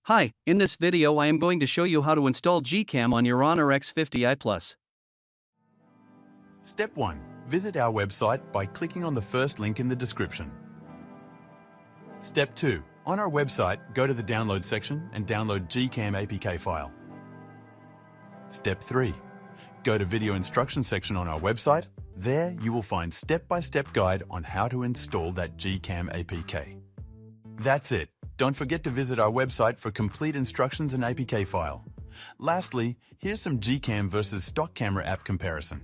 Hi, in this video I am going to show you how to install GCam on your Honor X50i Plus. Step 1. Visit our website by clicking on the first link in the description. Step 2. On our website, go to the download section and download GCam APK file. Step 3. Go to video instruction section on our website. There you will find step-by-step guide on how to install that GCam APK. That's it. Don't forget to visit our website for complete instructions and APK file. Lastly, here's some GCam versus stock camera app comparison.